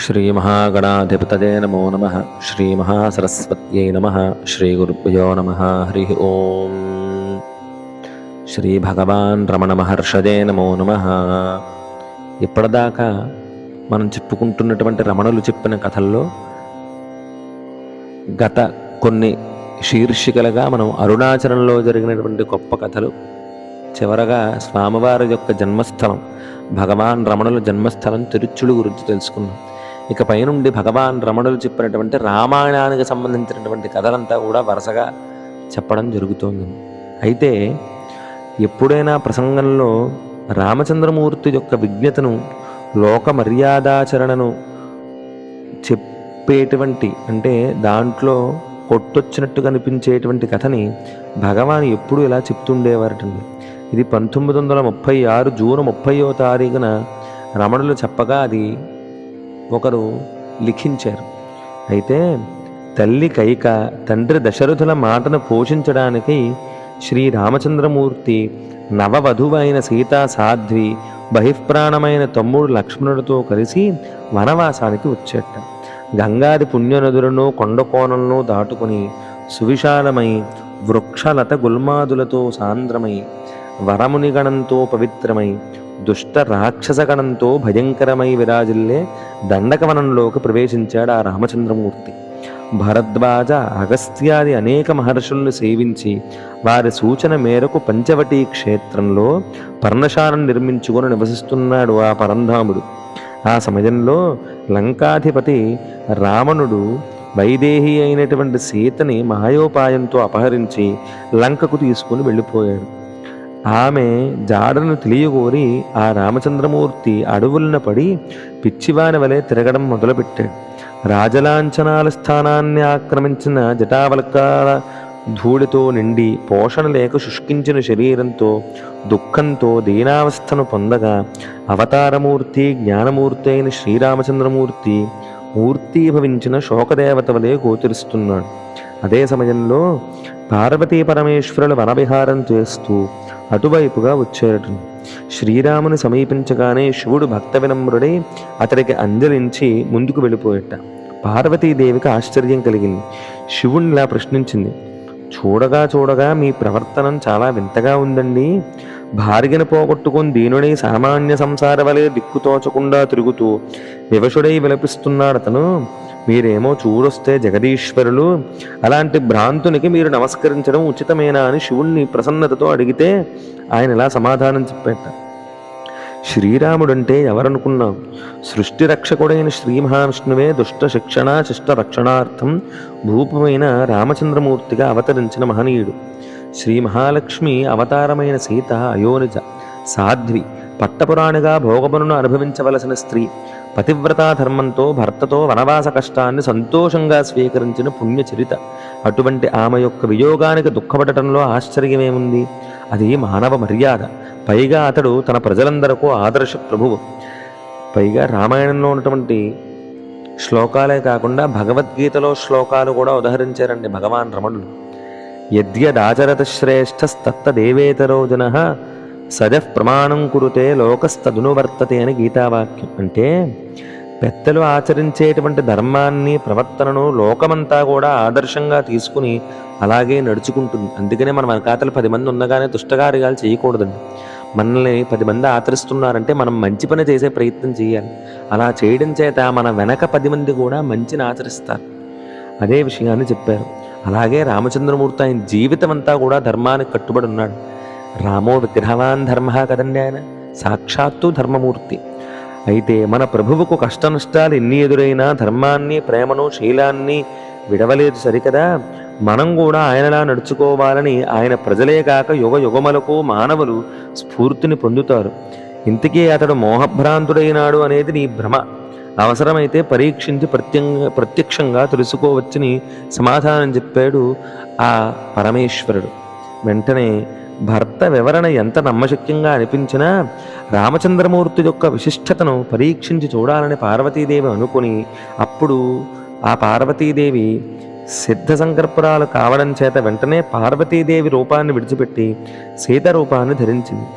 श्रीमहागणाधिपतये नमो नमः। श्रीमहासरस्वत्यै नमः। श्रीगुरुभ्यो नमः। हरिः ओम्। శ్రీభగవాన్ రమణ మహర్షదే నమో నమః. ఇప్పటిదాకా మనం చెప్పుకుంటున్నటువంటి రమణులు చెప్పిన కథల్లో గత కొన్ని శీర్షికలుగా మనం అరుణాచలంలో జరిగినటువంటి గొప్ప కథలు, చివరగా స్వామివారి యొక్క జన్మస్థలం భగవాన్ రమణుల జన్మస్థలం తిరుచుడు గురించి తెలుసుకున్నాం. ఇక పైనుండి భగవాన్ రమణులు చెప్పినటువంటి రామాయణానికి సంబంధించినటువంటి కథలంతా కూడా వరుసగా చెప్పడం జరుగుతోంది. అయితే ఎప్పుడైనా ప్రసంగంలో రామచంద్రమూర్తి యొక్క విజ్ఞతను, లోక మర్యాదాచరణను చెప్పేటువంటి, అంటే దాంట్లో కొట్టొచ్చినట్టు కనిపించేటువంటి కథని భగవాన్ ఎప్పుడు ఇలా చెప్తుండేవారటండి. ఇది 1936 జూన్ 30వ తారీఖున రమణులు చెప్పగా అది ఒకరు లిఖించారు. అయితే తల్లి కైక, తండ్రి దశరథుల మాటను పోషించడానికి శ్రీరామచంద్రమూర్తి నవవధువైన సీతా సాధ్వి, బహిఃప్రాణమైన తమ్ముడు లక్ష్మణుడితో కలిసి వనవాసానికి వచ్చేట. గంగాది పుణ్యనదులను కొండకోణలను దాటుకుని సువిశాలమై వృక్షలత గుల్మాదులతో సాంద్రమై వరమునిగణంతో పవిత్రమై దుష్ట రాక్షసగణంతో భయంకరమై విరాజిల్లే దండకవనంలోకి ప్రవేశించాడు ఆ రామచంద్రమూర్తి. భరద్వాజ, అగస్త్యాది అనేక మహర్షులను సేవించి వారి సూచన మేరకు పంచవటీ క్షేత్రంలో పర్ణశాలను నిర్మించుకొని నివసిస్తున్నాడు ఆ పరంధాముడు. ఆ సమయంలో లంకాధిపతి రావణుడు వైదేహి అయినటువంటి సీతని మాయోపాయంతో అపహరించి లంకకు తీసుకుని వెళ్ళిపోయాడు. ఆమె జాడను తెలియగోరి ఆ రామచంద్రమూర్తి అడవులన పడి పిచ్చివాని వలె తిరగడం మొదలుపెట్టాడు. రాజలాంఛనాల స్థానాన్ని ఆక్రమించిన జటావల్కాల ధూళితో నిండి పోషణ లేక శుష్కించిన శరీరంతో దుఃఖంతో దీనావస్థను పొందగా అవతారమూర్తి, జ్ఞానమూర్తి అయిన శ్రీరామచంద్రమూర్తి మూర్తీభవించిన శోకదేవత వలె గోచరిస్తున్నాడు. అదే సమయంలో పార్వతీ పరమేశ్వరులు వనవిహారం చేస్తూ అటువైపుగా వచ్చారట. శ్రీరాముని సమీపించగానే శివుడు భక్త వినమ్రుడై అతడికి అంజలించి ముందుకు వెళ్ళిపోయట. పార్వతీదేవికి ఆశ్చర్యం కలిగింది. శివుణ్ణి ఇలా ప్రశ్నించింది, చూడగా చూడగా మీ ప్రవర్తనం చాలా వింతగా ఉందండి. భార్యను పోగొట్టుకుని దీనుడై సామాన్య సంసార వలె దిక్కుతోచకుండా తిరుగుతూ వివశుడై విలపిస్తున్నాడు అతను. మీరేమో చూడొస్తే జగదీశ్వరులు, అలాంటి భ్రాంతునికి మీరు నమస్కరించడం ఉచితమేనా అని శివుణ్ణి ప్రసన్నతతో అడిగితే ఆయన ఇలా సమాధానం చెప్పేట. శ్రీరాముడంటే ఎవరనుకున్నాం? సృష్టి రక్షకుడైన శ్రీ మహావిష్ణువే దుష్ట శిక్షణ శిష్ట రక్షణార్థం భూపమైన రామచంద్రమూర్తిగా అవతరించిన మహనీయుడు. శ్రీ మహాలక్ష్మి అవతారమైన సీత అయోనిజ, సాధ్వి, పట్టపురాణిగా భోగములను అనుభవించవలసిన స్త్రీ, పతివ్రతా ధర్మంతో భర్తతో వనవాస కష్టాన్ని సంతోషంగా స్వీకరించిన పుణ్యచరిత. అటువంటి ఆమె యొక్క వియోగానికి దుఃఖపడటంలో ఆశ్చర్యమేముంది? అది మానవ మర్యాద. పైగా అతడు తన ప్రజలందరకు ఆదర్శ ప్రభువు. పైగా రామాయణంలో ఉన్నటువంటి శ్లోకాలే కాకుండా భగవద్గీతలో శ్లోకాలు కూడా ఉదహరించారండి భగవాన్ రమణులు. యద్యదాచరత శ్రేష్ఠస్తత్తదేవేతరో జనః సజః ప్రమాణం కురుతే లోకస్తదునువర్తతే అని గీతావాక్యం. అంటే పెద్దలు ఆచరించేటువంటి ధర్మాన్ని, ప్రవర్తనను లోకమంతా కూడా ఆదర్శంగా తీసుకుని అలాగే నడుచుకుంటుంది. అందుకనే మనం వెనకాతలు 10 మంది ఉండగానే దుష్టకార్యాలు చేయకూడదండి. మనల్ని 10 మంది ఆచరిస్తున్నారంటే మనం మంచి పని చేసే ప్రయత్నం చేయాలి. అలా చేయడం చేత మన వెనక 10 మంది కూడా మంచిని ఆచరిస్తారు. అదే విషయాన్ని చెప్పారు. అలాగే రామచంద్రమూర్తి ఆయన జీవితం అంతా కూడా ధర్మానికి కట్టుబడి ఉన్నాడు. రామో విగ్రహవాన్ ధర్మ కదండి, ఆయన సాక్షాత్తు ధర్మమూర్తి. అయితే మన ప్రభువుకు కష్ట నష్టాలు ఎన్ని ఎదురైనా ధర్మాన్ని, ప్రేమను, శీలాన్ని విడవలేదు సరికదా. మనం కూడా ఆయనలా నడుచుకోవాలని ఆయన ప్రజలే కాక యుగ యుగములకు మానవులు స్ఫూర్తిని పొందుతారు. ఇంతకీ అతడు మోహభ్రాంతుడైనాడు అనేది నీ భ్రమ. అవసరమైతే పరీక్షించి ప్రత్యక్షంగా తెలుసుకోవచ్చని సమాధానం చెప్పాడు ఆ పరమేశ్వరుడు. వెంటనే భర్త వివరణ ఎంత నమ్మశక్యంగా అనిపించినా రామచంద్రమూర్తి యొక్క విశిష్టతను పరీక్షించి చూడాలని పార్వతీదేవి అనుకుని, అప్పుడు ఆ పార్వతీదేవి సిద్ధ సంకల్పరాలు కావడం చేత వెంటనే పార్వతీదేవి రూపాన్ని విడిచిపెట్టి సీత రూపాన్ని ధరించింది.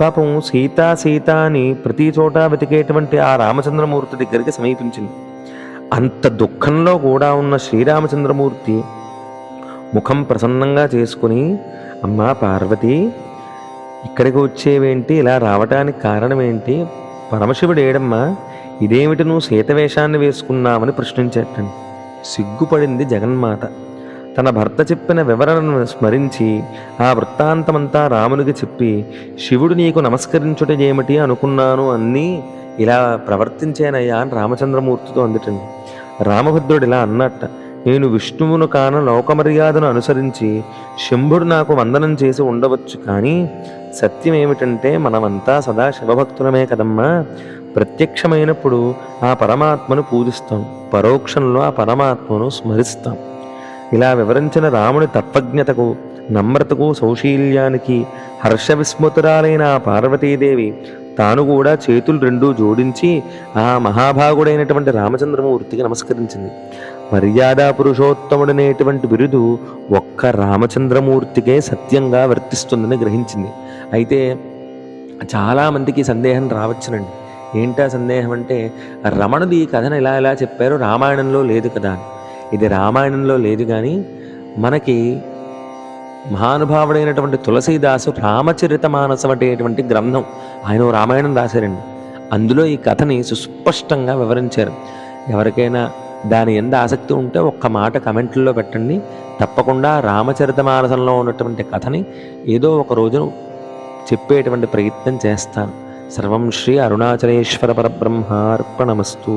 పాపం సీతా సీత అని ప్రతి చోట వెతికేటువంటి ఆ రామచంద్రమూర్తి దగ్గరికి సమీపించింది. అంత దుఃఖంలో కూడా ఉన్న శ్రీరామచంద్రమూర్తి ముఖం ప్రసన్నంగా చేసుకుని, అమ్మా పార్వతి, ఇక్కడికి వచ్చేవేంటి, ఇలా రావటానికి కారణం ఏంటి, పరమశివుడు ఏడమ్మా, ఇదేమిటి నువ్వు సీతవేషాన్ని వేసుకున్నామని ప్రశ్నించేటండి. సిగ్గుపడింది జగన్మాత. తన భర్త చెప్పిన వివరణను స్మరించి ఆ వృత్తాంతమంతా రామునికి చెప్పి, శివుడు నీకు నమస్కరించుట ఏమిటి అనుకున్నాను అన్నీ ఇలా ప్రవర్తించేనయ్యా అని రామచంద్రమూర్తితో అందుటండి. రామభద్రుడు ఇలా అన్నట్ట, నేను విష్ణువును కాన లోకమర్యాదను అనుసరించి శంభుడు నాకు వందనం చేసి ఉండవచ్చు, కానీ సత్యం ఏమిటంటే మనమంతా సదా శివభక్తులమే కదమ్మా. ప్రత్యక్షమైనప్పుడు ఆ పరమాత్మను పూజిస్తాం, పరోక్షంలో ఆ పరమాత్మను స్మరిస్తాం. ఇలా వివరించిన రాముని తత్వజ్ఞతకు, నమ్రతకు, సౌశీల్యానికి హర్షవిస్మృతురాలైన ఆ పార్వతీదేవి తాను కూడా చేతులు రెండూ జోడించి ఆ మహాభాగుడైనటువంటి రామచంద్రమూర్తికి నమస్కరించింది. మర్యాద పురుషోత్తముడనేటువంటి బిరుదు ఒక్క రామచంద్రమూర్తికే సత్యంగా వర్తిస్తుందని గ్రహించింది. అయితే చాలామందికి సందేహం రావచ్చునండి. ఏంటా సందేహం అంటే, రమణుడు ఈ కథను ఇలా చెప్పారు, రామాయణంలో లేదు కదా అని. ఇది రామాయణంలో లేదు, కానీ మనకి మహానుభావుడైనటువంటి తులసీదాసు రామచరితమానసం అనేటువంటి గ్రంథం, ఆయన రామాయణం రాశారండి. అందులో ఈ కథని సుస్పష్టంగా వివరించారు. ఎవరికైనా దాని ఎంత ఆసక్తి ఉంటే ఒక్క మాట కమెంట్లలో పెట్టండి. తప్పకుండా రామచరితమానసంలో ఉన్నటువంటి కథని ఏదో ఒక రోజు చెప్పేటువంటి ప్రయత్నం చేస్తాను. సర్వం శ్రీ అరుణాచలేశ్వర పరబ్రహ్మార్పణమస్తు.